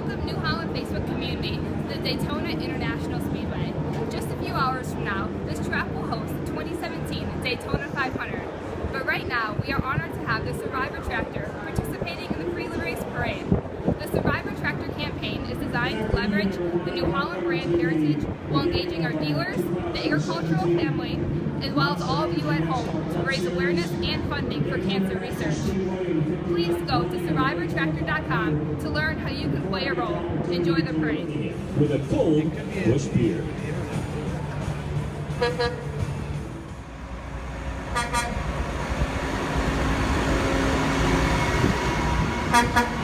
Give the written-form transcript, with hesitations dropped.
Welcome New Holland Facebook community to the Daytona International Speedway. Just a few hours from now, this track will host the 2017 Daytona 500. But right now, we are honored to have the Survivor Tractor participating in the pre-race parade. The Survivor Tractor campaign is designed to leverage the New Holland brand heritage while engaging our dealers, the agricultural family, as well as all of you at home to raise awareness and funding for cancer research. Please go to survivortractor.com to learn how you can play a role. Enjoy the parade. With a full Busch beer. Thank you.